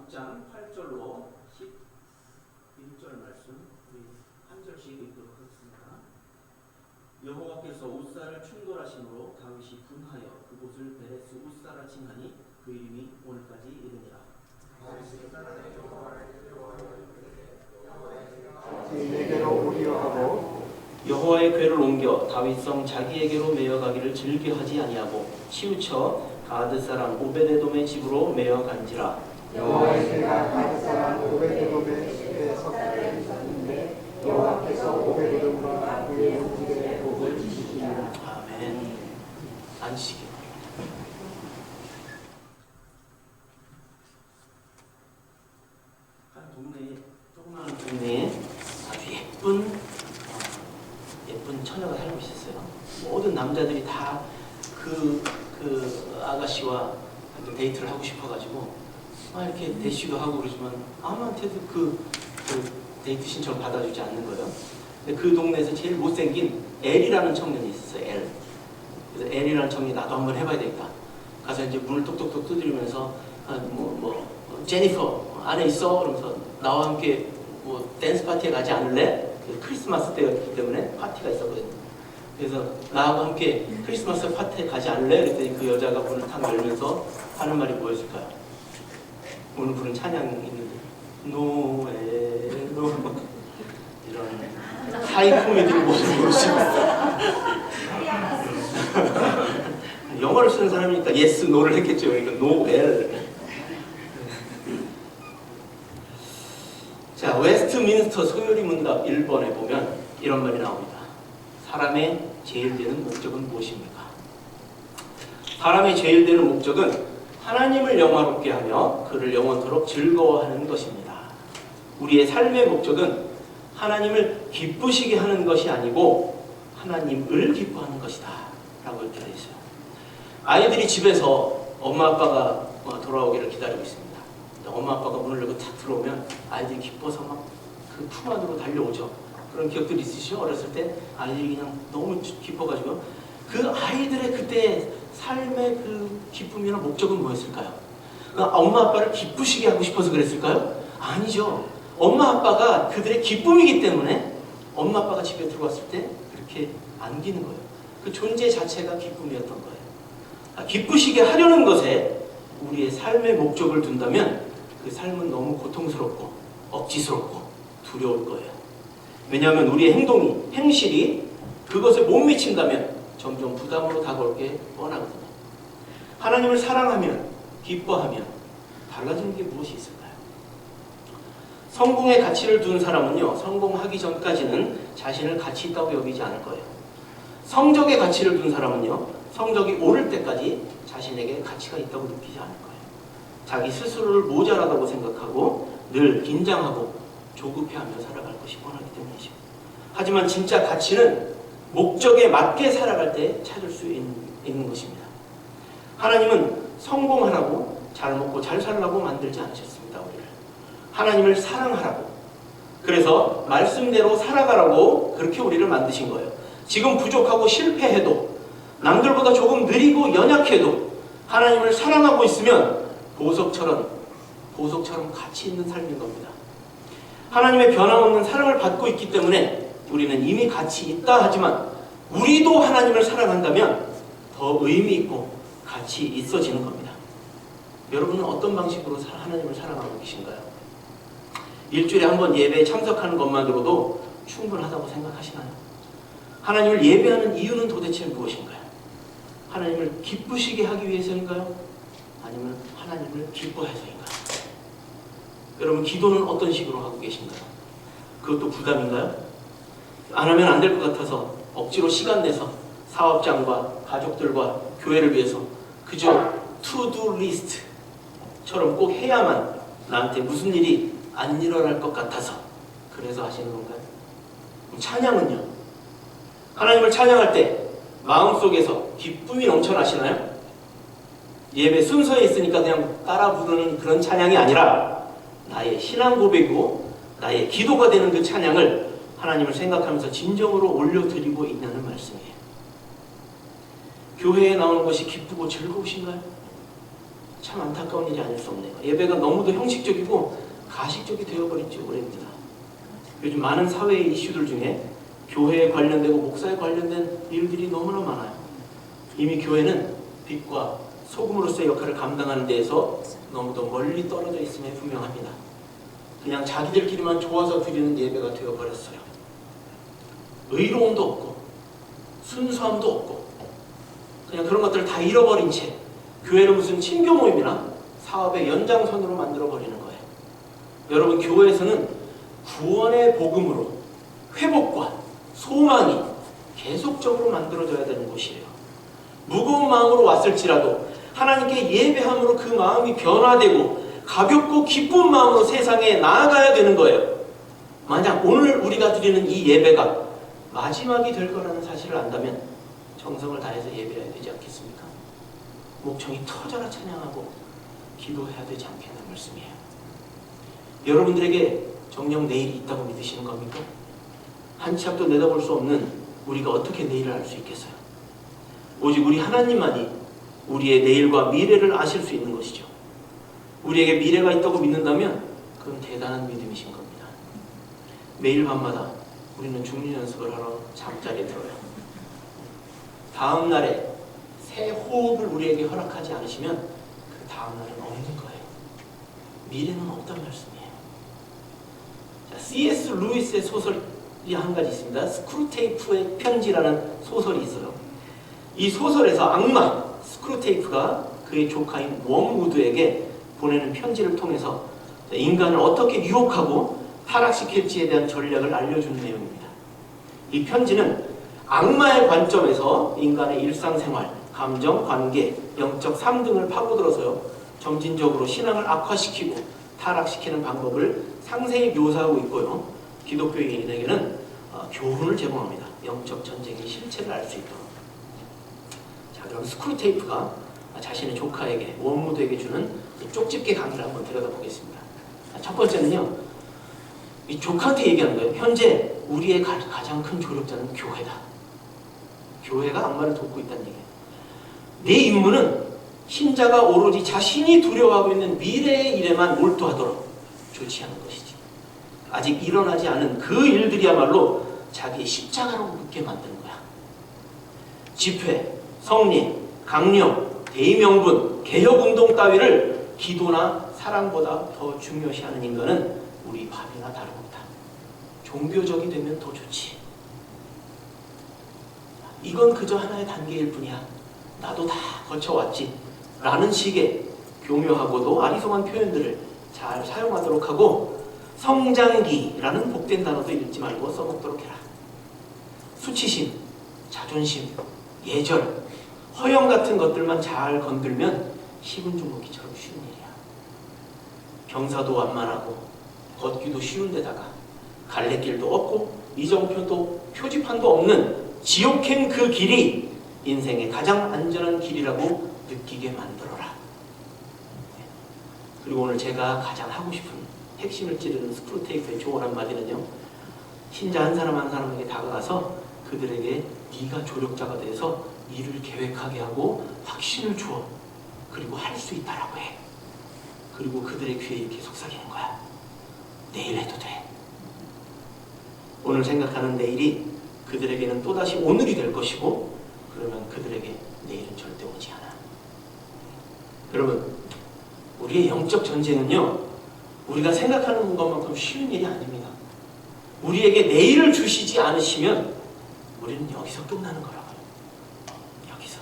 6장 8절로 11절 말씀 우리 한 절씩 읽도록 하겠습니다. 여호와께서 웃사를 충돌하심으로 다윗이 분하여 그곳을 베레스 웃사라 칭하니 그 이름이 오늘까지 이르니라. 내게로 오리려 하고 여호와의 궤를 옮겨 다윗성 자기에게로 메어가기를 즐겨하지 아니하고 치우쳐 가드 사람 오베데돔의 집으로 메어간지라. 여호와의 궤가 가드 사람 오베데돔의 집에 섰다를 있었는데 여호와께서 오베데돔과 그의 집에 복을 주시니라. 아멘. 안식이 한 동네에 조그마한 동네에 아주 예쁜 처녀가 살고 있었어요. 모든 남자들이 다 그 아가씨와 데이트를 하고 싶어가지고 이렇게 대시도 하고 그러지만 아무한테도 그 데이트 신청을 받아주지 않는 거예요. 근데 그 동네에서 제일 못생긴 엘이라는 청년이 있었어요. 엘. 그래서 엘이라는 청년이 나도 한번 해봐야 되겠다. 가서 이제 문을 똑똑똑 두드리면서 제니퍼 안에 있어? 그러면서 나와 함께 댄스 파티에 가지 않을래? 크리스마스 때였기 때문에 파티가 있었거든요. 그래서 나하고 함께 크리스마스 파티에 가지 않을래? 그랬더니 그 여자가 문을 탁 열면서 하는 말이 뭐였을까요? 오늘 부른 찬양이 있는데 노에 노 이런 하이 코미디를 모르고 영어를 쓰는 사람이니까 yes, no를 했겠죠. 그러니까 노엘. 자, 웨스트민스터 소요리 문답 1번에 보면 이런 말이 나옵니다. 사람의 제일 되는 목적은 무엇입니까? 사람의 제일 되는 목적은 하나님을 영화롭게 하며 그를 영원토록 즐거워하는 것입니다. 우리의 삶의 목적은 하나님을 기쁘시게 하는 것이 아니고 하나님을 기뻐하는 것이다 라고 이렇게 되어 있어요. 아이들이 집에서 엄마 아빠가 돌아오기를 기다리고 있습니다. 엄마 아빠가 문을 열고 탁 들어오면 아이들이 기뻐서 막 그 품 안으로 달려오죠. 그런 기억들이 있으시죠? 어렸을 때 아이들이 그냥 너무 기뻐가지고 그 아이들의 그때 삶의 그 기쁨이나 목적은 뭐였을까요? 엄마 아빠를 기쁘시게 하고 싶어서 그랬을까요? 아니죠. 엄마 아빠가 그들의 기쁨이기 때문에 엄마 아빠가 집에 들어왔을 때 그렇게 안기는 거예요. 그 존재 자체가 기쁨이었던 거예요. 기쁘시게 하려는 것에 우리의 삶의 목적을 둔다면 그 삶은 너무 고통스럽고 억지스럽고 두려울 거예요. 왜냐하면 우리의 행실이 그것에 못 미친다면 점점 부담으로 다가올 게 뻔하거든요. 하나님을 사랑하면, 기뻐하면 달라지는 게 무엇이 있을까요? 성공의 가치를 둔 사람은요, 성공하기 전까지는 자신을 가치 있다고 여기지 않을 거예요. 성적의 가치를 둔 사람은요, 성적이 오를 때까지 자신에게 가치가 있다고 느끼지 않을 거예요. 자기 스스로를 모자라다고 생각하고 늘 긴장하고 조급해하며 살아갈 것이 뻔하기 때문이죠. 하지만 진짜 가치는 목적에 맞게 살아갈 때 찾을 수 있는 것입니다. 하나님은 성공하라고 잘 먹고 잘 살라고 만들지 않으셨습니다. 우리를. 하나님을 사랑하라고. 그래서 말씀대로 살아가라고 그렇게 우리를 만드신 거예요. 지금 부족하고 실패해도 남들보다 조금 느리고 연약해도 하나님을 사랑하고 있으면 보석처럼 가치 있는 삶인 겁니다. 하나님의 변함없는 사랑을 받고 있기 때문에 우리는 이미 가치 있다 하지만 우리도 하나님을 사랑한다면 더 의미 있고 가치 있어지는 겁니다. 여러분은 어떤 방식으로 하나님을 사랑하고 계신가요? 일주일에 한 번 예배에 참석하는 것만으로도 충분하다고 생각하시나요? 하나님을 예배하는 이유는 도대체 무엇인가요? 하나님을 기쁘시게 하기 위해서인가요? 아니면 하나님을 기뻐해서인가요? 여러분 기도는 어떤 식으로 하고 계신가요? 그것도 부담인가요? 안 하면 안 될 것 같아서 억지로 시간 내서 사업장과 가족들과 교회를 위해서 그저 투두 리스트처럼 꼭 해야만 나한테 무슨 일이 안 일어날 것 같아서 그래서 하시는 건가요? 찬양은요? 하나님을 찬양할 때 마음속에서 기쁨이 넘쳐나시나요? 예배 순서에 있으니까 그냥 따라 부르는 그런 찬양이 아니라 나의 신앙 고백이고 나의 기도가 되는 그 찬양을 하나님을 생각하면서 진정으로 올려드리고 있다는 말씀이에요. 교회에 나오는 것이 기쁘고 즐거우신가요? 참 안타까운 일이 아닐 수 없네요. 예배가 너무도 형식적이고 가식적이 되어버렸죠. 올해입니다. 요즘 많은 사회의 이슈들 중에 교회에 관련되고 목사에 관련된 일들이 너무나 많아요. 이미 교회는 빛과 소금으로서의 역할을 감당하는 데에서 너무도 멀리 떨어져 있음에 분명합니다. 그냥 자기들끼리만 좋아서 드리는 예배가 되어버렸어요. 의로움도 없고 순수함도 없고 그냥 그런 것들을 다 잃어버린 채 교회를 무슨 친교 모임이나 사업의 연장선으로 만들어버리는 거예요. 여러분, 교회에서는 구원의 복음으로 회복과 소망이 계속적으로 만들어져야 되는 곳이에요. 무거운 마음으로 왔을지라도 하나님께 예배함으로 그 마음이 변화되고 가볍고 기쁜 마음으로 세상에 나아가야 되는 거예요. 만약 오늘 우리가 드리는 이 예배가 마지막이 될 거라는 사실을 안다면 정성을 다해서 예배해야 되지 않겠습니까? 목청이 터져라 찬양하고 기도해야 되지 않겠는 말씀이에요. 여러분들에게 정녕 내일이 있다고 믿으시는 겁니까? 한 치 앞도 내다볼 수 없는 우리가 어떻게 내일을 알 수 있겠어요? 오직 우리 하나님만이 우리의 내일과 미래를 아실 수 있는 것이죠. 우리에게 미래가 있다고 믿는다면 그건 대단한 믿음이신 겁니다. 매일 밤마다 우리는 중리 연습을 하러 잠자리에 들어요. 다음 날에 새 호흡을 우리에게 허락하지 않으시면 그 다음 날은 없는 거예요. 미래는 없단 말씀이에요. 자, C.S. 루이스의 소설이 한 가지 있습니다. 스크루테이프의 편지라는 소설이 있어요. 이 소설에서 악마 스크루테이프가 그의 조카인 웜우드에게 보내는 편지를 통해서 인간을 어떻게 유혹하고 타락시킬지에 대한 전략을 알려주는 내용입니다. 이 편지는 악마의 관점에서 인간의 일상생활, 감정, 관계, 영적 삶 등을 파고들어서요, 점진적으로 신앙을 악화시키고 타락시키는 방법을 상세히 묘사하고 있고요, 기독교인에게는 교훈을 제공합니다. 영적 전쟁의 실체를 알 수 있도록. 자, 그럼 스크루테이프가 자신의 조카에게, 웜우드에게 주는 쪽집게 강의를 한번 들여다보겠습니다. 첫 번째는요, 이 조카한테 얘기하는 거예요. 현재 우리의 가장 큰 조력자는 교회다. 교회가 악마를 돕고 있다는 얘기예요. 내 임무는 신자가 오로지 자신이 두려워하고 있는 미래의 일에만 몰두하도록 조치하는 것이지. 아직 일어나지 않은 그 일들이야말로 자기의 십자가로 묻게 만드는 거야. 집회, 성리, 강령, 대의명분, 개혁운동 따위를 기도나 사랑보다 더 중요시하는 인간은 우리 밥이나 다릅니다. 종교적이 되면 더 좋지. 이건 그저 하나의 단계일 뿐이야. 나도 다 거쳐왔지. 라는 식의 교묘하고도 아리송한 표현들을 잘 사용하도록 하고, 성장기라는 복된 단어도 읽지 말고 써먹도록 해라. 수치심, 자존심, 예절, 허영 같은 것들만 잘 건들면 식은 죽 먹기처럼 쉬운 일이야. 경사도 완만하고 걷기도 쉬운 데다가 갈래길도 없고 이정표도 표지판도 없는 지옥행 그 길이 인생의 가장 안전한 길이라고 느끼게 만들어라. 그리고 오늘 제가 가장 하고 싶은 핵심을 찌르는 스크루테이프의 조언 한마디는요, 신자 한 사람 한 사람에게 다가가서 그들에게 네가 조력자가 돼서 일을 계획하게 하고 확신을 주어. 그리고 할 수 있다라고 해. 그리고 그들의 귀에 이렇게 속삭이는 거야. 내일 해도 돼. 오늘 생각하는 내일이 그들에게는 또다시 오늘이 될 것이고, 그러면 그들에게 내일은 절대 오지 않아. 여러분, 우리의 영적 전쟁은요, 우리가 생각하는 것만큼 쉬운 일이 아닙니다. 우리에게 내일을 주시지 않으시면 우리는 여기서 끝나는 거라고요. 여기서.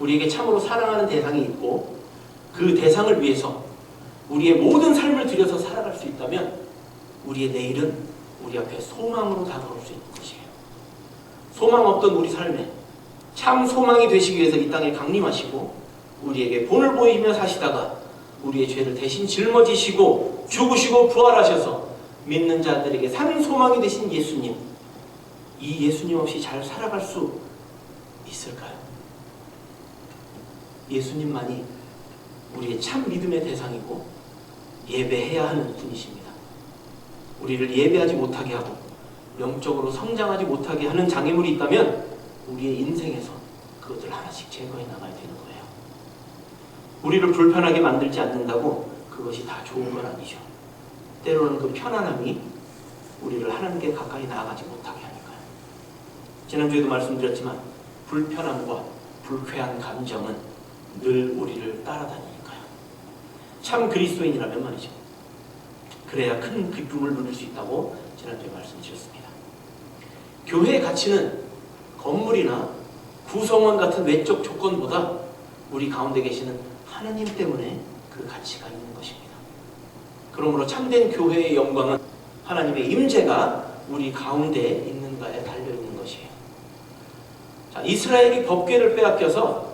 우리에게 참으로 사랑하는 대상이 있고 그 대상을 위해서 우리의 모든 삶을 들여서 살아갈 수 있다면 우리의 내일은 우리 앞에 소망으로 다가올 수 있는 것이에요. 소망 없던 우리 삶에 참 소망이 되시기 위해서 이 땅에 강림하시고 우리에게 본을 보이며 사시다가 우리의 죄를 대신 짊어지시고 죽으시고 부활하셔서 믿는 자들에게 산 소망이 되신 예수님, 이 예수님 없이 잘 살아갈 수 있을까요? 예수님만이 우리의 참 믿음의 대상이고 예배해야 하는 분이십니다. 우리를 예배하지 못하게 하고 영적으로 성장하지 못하게 하는 장애물이 있다면 우리의 인생에서 그것을 하나씩 제거해 나가야 되는 거예요. 우리를 불편하게 만들지 않는다고 그것이 다 좋은 건 아니죠. 때로는 그 편안함이 우리를 하나님께 가까이 나아가지 못하게 하니까요. 지난주에도 말씀드렸지만 불편함과 불쾌한 감정은 늘 우리를 따라다니니까요. 참 그리스도인이라면 말이죠. 그래야 큰 기쁨을 누릴 수 있다고 지난주에 말씀드렸습니다. 교회의 가치는 건물이나 구성원 같은 외적 조건보다 우리 가운데 계시는 하나님 때문에 그 가치가 있는 것입니다. 그러므로 참된 교회의 영광은 하나님의 임재가 우리 가운데 있는가에 달려있는 것이에요. 자, 이스라엘이 법궤를 빼앗겨서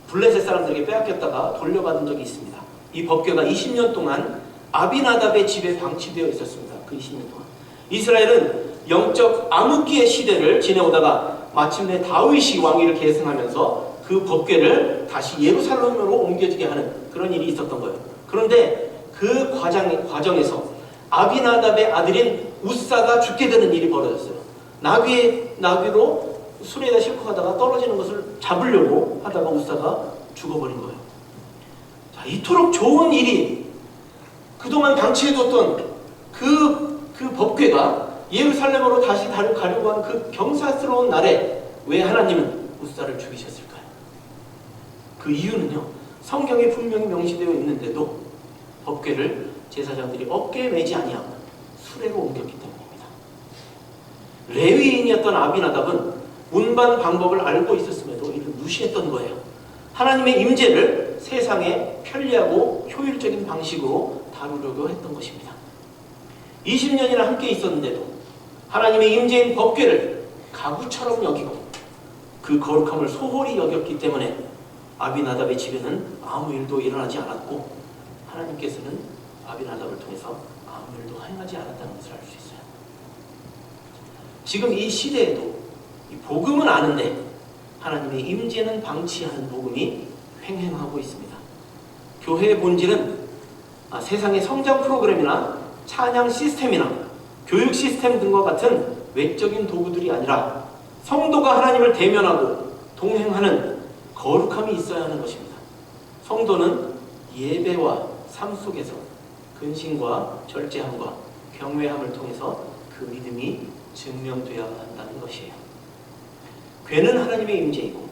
블레셋 사람들에게 빼앗겼다가 돌려받은 적이 있습니다. 이 법궤가 20년 동안 아비나답의 집에 방치되어 있었습니다. 그 20년 동안 이스라엘은 영적 암흑기의 시대를 지내오다가 마침내 다윗이 왕위를 계승하면서 그 법궤를 다시 예루살렘으로 옮겨지게 하는 그런 일이 있었던 거예요. 그런데 그 과정에서 아비나답의 아들인 우사가 죽게 되는 일이 벌어졌어요. 나귀로 수레에다 싣고 가다가 떨어지는 것을 잡으려고 하다가 우사가 죽어버린 거예요. 자, 이토록 좋은 일이 그동안 방치해뒀던 그 법궤가 예루살렘으로 다시 가려고 하는 그 경사스러운 날에 왜 하나님은 우사를 죽이셨을까요? 그 이유는요, 성경에 분명히 명시되어 있는데도 법궤를 제사장들이 어깨에 매지 아니하고 수레로 옮겼기 때문입니다. 레위인이었던 아비나답은 운반 방법을 알고 있었음에도 이를 무시했던 거예요. 하나님의 임재를 세상에 편리하고 효율적인 방식으로 다루려고 했던 것입니다. 20년이나 함께 있었는데도 하나님의 임재인 법궤를 가구처럼 여기고 그 거룩함을 소홀히 여겼기 때문에 아비나답의 집에는 아무 일도 일어나지 않았고 하나님께서는 아비나답을 통해서 아무 일도 행하지 않았다는 것을 알 수 있어요. 지금 이 시대에도 이 복음은 아는데 하나님의 임재는 방치하는 복음이 횡행하고 있습니다. 교회의 본질은 세상의 성장 프로그램이나 찬양 시스템이나 교육 시스템 등과 같은 외적인 도구들이 아니라 성도가 하나님을 대면하고 동행하는 거룩함이 있어야 하는 것입니다. 성도는 예배와 삶 속에서 근신과 절제함과 경외함을 통해서 그 믿음이 증명되어야 한다는 것이에요. 궤는 하나님의 임재이고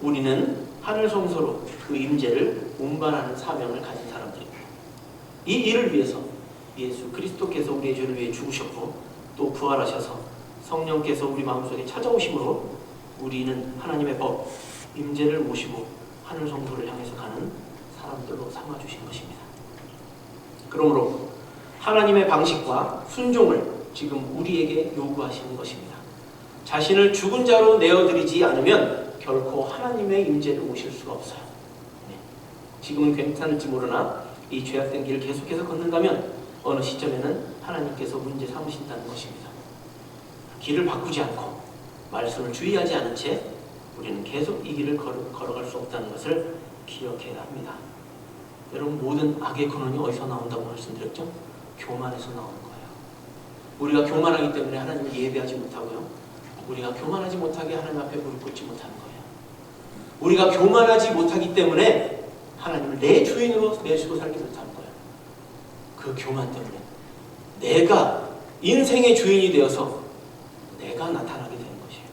우리는 하늘 성소로 그 임재를 운반하는 사명을 가진 사람들입니다. 이 일을 위해서 예수 그리스도께서 우리의 죄를 위해 죽으셨고 또 부활하셔서 성령께서 우리 마음속에 찾아오심으로 우리는 하나님의 법, 임재를 모시고 하늘 성소를 향해서 가는 사람들로 삼아주신 것입니다. 그러므로 하나님의 방식과 순종을 지금 우리에게 요구하시는 것입니다. 자신을 죽은 자로 내어드리지 않으면 결코 하나님의 임재를 모실 수가 없어요. 지금은 괜찮을지 모르나 이 죄악된 길을 계속해서 걷는다면 어느 시점에는 하나님께서 문제 삼으신다는 것입니다. 길을 바꾸지 않고 말씀을 주의하지 않은 채 우리는 계속 이 길을 걸어갈 수 없다는 것을 기억해야 합니다. 여러분, 모든 악의 근원이 어디서 나온다고 말씀드렸죠? 교만에서 나오는 거예요. 우리가 교만하기 때문에 하나님을 예배하지 못하고요. 우리가 교만하지 못하게 하나님 앞에 무릎 꿇지 못하는 거예요. 우리가 교만하지 못하기 때문에 하나님을 내 주인으로 내주고 살지 못하는 거예요. 그 교만 때문에 내가 인생의 주인이 되어서 내가 나타나게 되는 것이에요.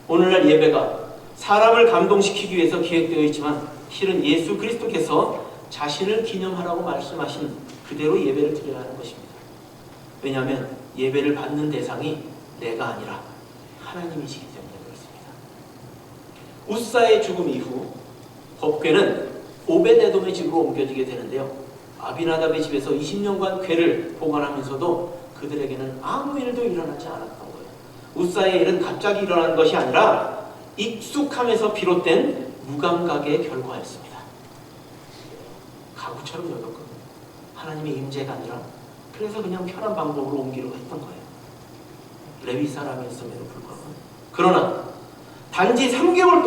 오늘날 예배가 사람을 감동시키기 위해서 기획되어 있지만 실은 예수 그리스도께서 자신을 기념하라고 말씀하신 그대로 예배를 드려야 하는 것입니다. 왜냐하면 예배를 받는 대상이 내가 아니라 하나님이시기 때문에 그렇습니다. 우사의 죽음 이후 법궤는 오벳에돔의 집으로 옮겨지게 되는데요. 아비나답의 집에서 20년간 궤를 보관하면서도 그들에게는 아무 일도 일어나지 않았던 거예요. 우사의 일은 갑자기 일어난 것이 아니라 익숙함에서 비롯된 무감각의 결과였습니다. 가구처럼 여겼거든요. 하나님의 임재가 아니라 그래서 그냥 편한 방법으로 옮기려고 했던 거예요. 레위 사람이었음에도 불구하고. 그러나 단지 3개월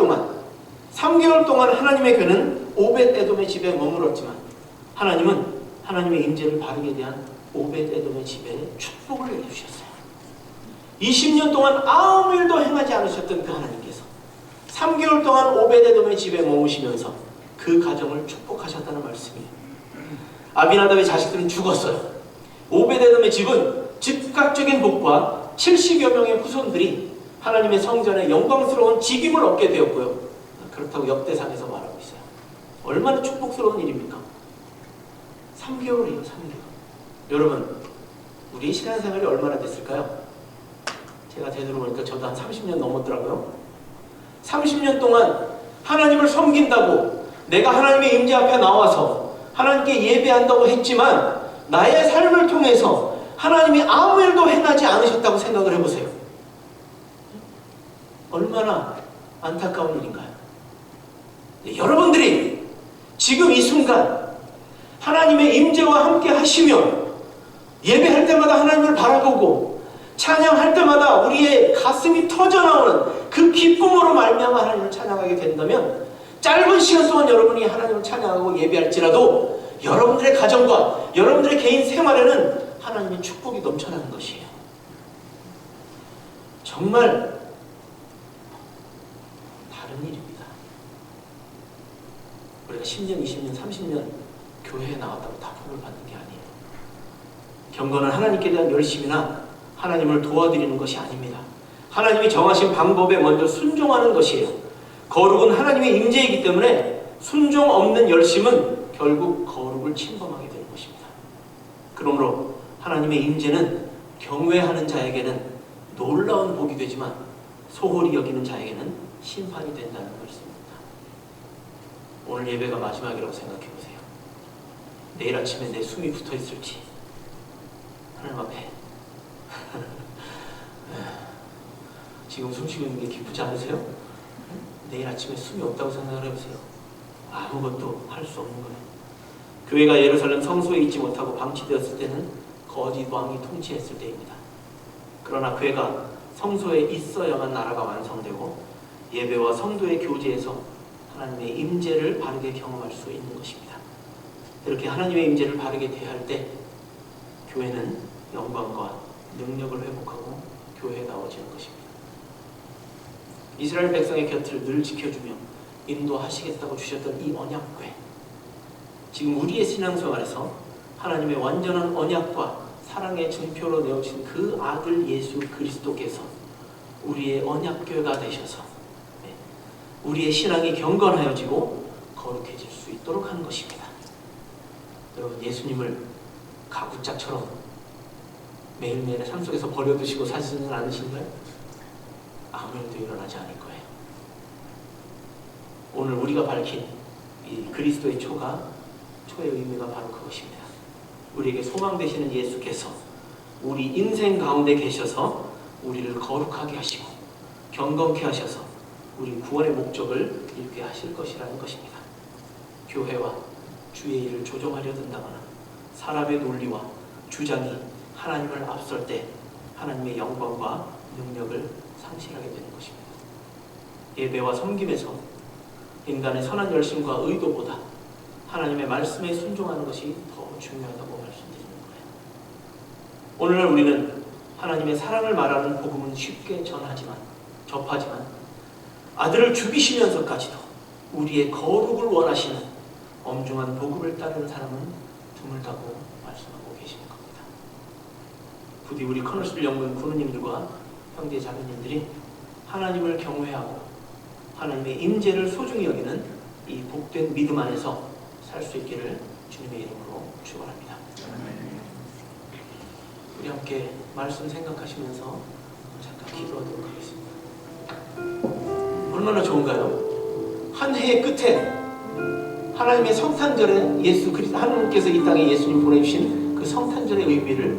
동안 하나님의 궤는 오벳에돔의 집에 머물었지만 하나님은 하나님의 임재를 바르게 대한 오벳에돔의 집에 축복을 내주셨어요. 20년 동안 아무 일도 행하지 않으셨던 그 하나님께서 3개월 동안 오벳에돔의 집에 머무시면서 그 가정을 축복하셨다는 말씀이에요. 아비나답의 자식들은 죽었어요. 오베데돔의 집은 즉각적인 복과 70여 명의 후손들이 하나님의 성전에 영광스러운 직임을 얻게 되었고요. 그렇다고 역대상에서 말하고 있어요. 얼마나 축복스러운 일입니까? 3개월이에요. 3개월. 여러분, 우리 신앙생활이 얼마나 됐을까요? 제가 되돌아 보니까 저도 한 30년 넘었더라고요. 30년 동안 하나님을 섬긴다고 내가 하나님의 임재 앞에 나와서 하나님께 예배한다고 했지만 나의 삶을 통해서 하나님이 아무 일도 행하지 않으셨다고 생각을 해보세요. 얼마나 안타까운 일인가요? 네, 여러분들이 지금 이 순간 하나님의 임재와 함께 하시며 예배할 때마다 하나님을 바라보고 찬양할 때마다 우리의 가슴이 터져나오는 그 기쁨으로 말미암아 하나님을 찬양하게 된다면 짧은 시간 동안 여러분이 하나님을 찬양하고 예배할지라도 여러분들의 가정과 여러분들의 개인 생활에는 하나님의 축복이 넘쳐나는 것이에요. 정말 다른 일입니다. 우리가 10년, 20년, 30년 교회에 나왔다고 다 복을 받는 게 아니에요. 경건은 하나님께 대한 열심이나 하나님을 도와드리는 것이 아닙니다. 하나님이 정하신 방법에 먼저 순종하는 것이에요. 거룩은 하나님의 임재이기 때문에 순종 없는 열심은 결국 거룩을 침범하게 되는 것입니다. 그러므로 하나님의 임재는 경외하는 자에게는 놀라운 복이 되지만 소홀히 여기는 자에게는 심판이 된다는 말씀입니다. 오늘 예배가 마지막이라고 생각해 보세요. 내일 아침에 내 숨이 붙어 있을지 하나님 앞에 지금 숨 쉬고 있는 게 기쁘지 않으세요? 내일 아침에 숨이 없다고 생각을 해보세요. 아무것도 할 수 없는 거예요. 교회가 예루살렘 성소에 있지 못하고 방치되었을 때는 거짓 왕이 통치했을 때입니다. 그러나 교회가 성소에 있어야만 나라가 완성되고 예배와 성도의 교제에서 하나님의 임재를 바르게 경험할 수 있는 것입니다. 이렇게 하나님의 임재를 바르게 대할 때 교회는 영광과 능력을 회복하고 교회다워지는 것입니다. 이스라엘 백성의 곁을 늘 지켜주며 인도하시겠다고 주셨던 이 언약궤, 지금 우리의 신앙생활에서 하나님의 완전한 언약과 사랑의 증표로 내어진 그 아들 예수 그리스도께서 우리의 언약궤가 되셔서 우리의 신앙이 경건하여지고 거룩해질 수 있도록 하는 것입니다. 여러분, 예수님을 가구짝처럼 매일매일의 삶 속에서 버려두시고 사시지는 않으신가요? 아무 일도 일어나지 않을 거예요. 오늘 우리가 밝힌 이 그리스도의 초의 의미가 바로 그것입니다. 우리에게 소망 되시는 예수께서 우리 인생 가운데 계셔서 우리를 거룩하게 하시고 경건케 하셔서 우리 구원의 목적을 이루게 하실 것이라는 것입니다. 교회와 주의 일을 조종하려 든다거나 사람의 논리와 주장이 하나님을 앞설 때 하나님의 영광과 능력을 상실하게 되는 것입니다. 예배와 섬김에서 인간의 선한 열심과 의도보다 하나님의 말씀에 순종하는 것이 더 중요하다고 말씀드리는 거예요. 오늘날 우리는 하나님의 사랑을 말하는 복음은 쉽게 접하지만 아들을 죽이시면서까지도 우리의 거룩을 원하시는 엄중한 복음을 따르는 사람은 드물다고 말씀하고 계시는 겁니다. 부디 우리 커널스빌 영문 군우님들과 형제 자매님들이 하나님을 경외하고 하나님의 임재를 소중히 여기는 이 복된 믿음 안에서 살 수 있기를 주님의 이름으로 축원합니다. 우리 함께 말씀 생각하시면서 잠깐 기도하도록 하겠습니다. 얼마나 좋은가요? 한 해의 끝에 하나님의 성탄절에 하나님께서 이 땅에 예수님 보내주신 그 성탄절의 의미를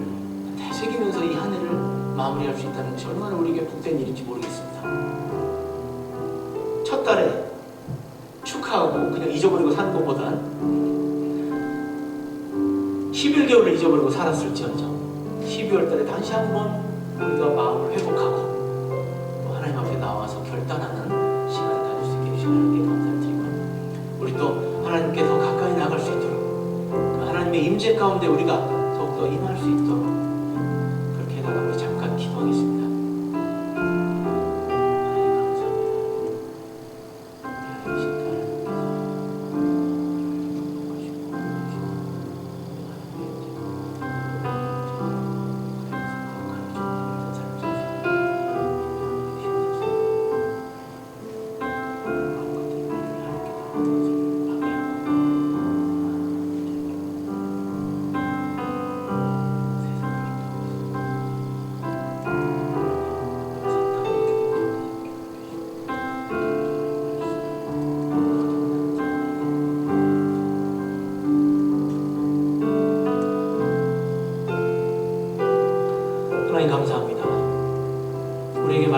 되새기면서 이 한 해를 마무리할 수 있다는 것이 얼마나 우리에게 복된 일인지 모르겠습니다. 첫 달에 축하하고 그냥 잊어버리고 사는 것보단 11개월을 잊어버리고 살았을지언정 12월 달에 다시 한번 우리가 마음을 회복하고 또 하나님 앞에 나와서 결단하는 시간을 가질 수 있게 해주신 하나님께 감사를 드리고, 우리 또 하나님께 더 가까이 나갈 수 있도록 하나님의 임재 가운데 우리가 더욱더 임할 수 있도록 그렇게 해달라. 우리 잠깐 기도하겠습니다. 하나님 감사합니다.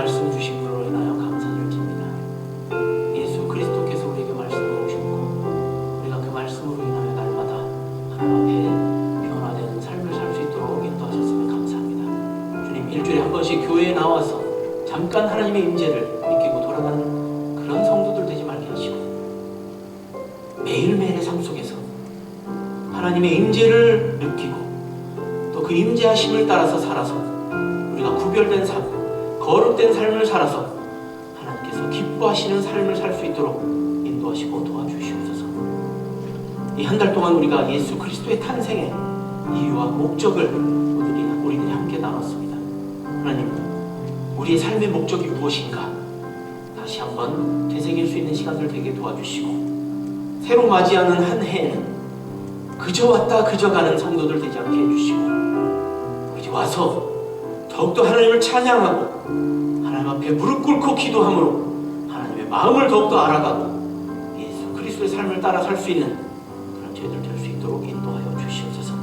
말씀 주신 분으로 인하여 감사를 드립니다. 예수 그리스도께서 우리에게 말씀을 오셨고 우리가 그 말씀으로 인하여 날마다 하나님 앞에 변화되는 삶을 살 수 있도록 인도하셨음에 감사합니다. 주님, 일주일에 한 번씩 교회에 나와서 잠깐 하나님의 임재를 느끼고 돌아가는 그런 성도들 되지 말게 하시고 매일매일의 삶 속에서 하나님의 임재를 느끼고 또 그 임재하심을 따라서 살아서 우리가 구별된 삶, 거룩된 삶을 살아서 하나님께서 기뻐하시는 삶을 살 수 있도록 인도하시고 도와주시옵소서. 이 한 달 동안 우리가 예수 그리스도의 탄생의 이유와 목적을 우리들이 함께 나눴습니다. 하나님, 우리의 삶의 목적이 무엇인가 다시 한번 되새길 수 있는 시간들 되게 도와주시고 새로 맞이하는 한 해에는 그저 왔다 그저 가는 성도들 되지 않게 해주시고 우리 와서 더욱더 하나님을 찬양하고 하나님 앞에 무릎 꿇고 기도함으로 하나님의 마음을 더욱더 알아가고 예수 그리스도의 삶을 따라 살 수 있는 그런 저희들 될 수 있도록 인도하여 주시옵소서.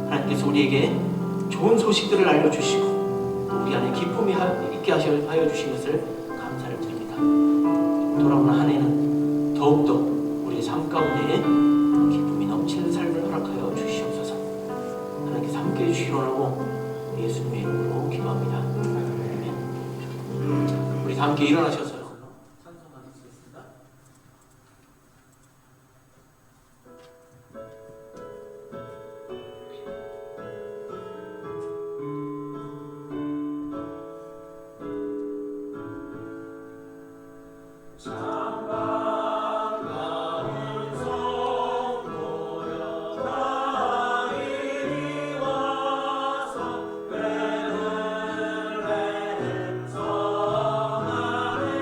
하나님께서 우리에게 좋은 소식들을 알려주시고 또 우리 안에 기쁨이 있게 하여 주신 것을 감사를 드립니다. 돌아오는 한 해는 더욱더 우리의 삶 가운데 기쁨이 넘치는 삶을 허락하여 주시옵소서. 하나님께서 함께 해주시려고 예수님의 이름으로 기도합니다. 아멘. 우리 다 함께 일어나셔서요. 찬송 하시겠습니다.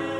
내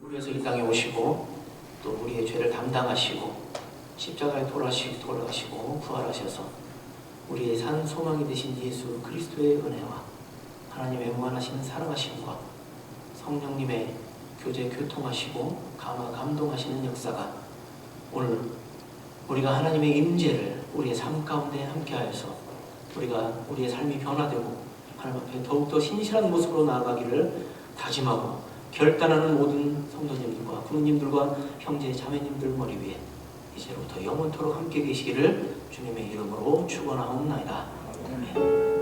위해서 이 땅에 오시고 또 우리의 죄를 담당하시고 십자가에 돌아가시고 부활하셔서 우리의 산 소망이 되신 예수 그리스도의 은혜와 하나님의 무한하시는 사랑하심과 성령님의 교제 교통하시고 감화 감동하시는 역사가 오늘 우리가 하나님의 임재를 우리의 삶 가운데 함께하여서 우리가 우리의 삶이 변화되고 하나님 앞에 더욱더 신실한 모습으로 나아가기를 다짐하고 결단하는 모든 성도님들과 부모님들과 형제 자매님들 머리 위에 이제부터 영원토록 함께 계시기를 주님의 이름으로 축원하옵나이다. 아멘.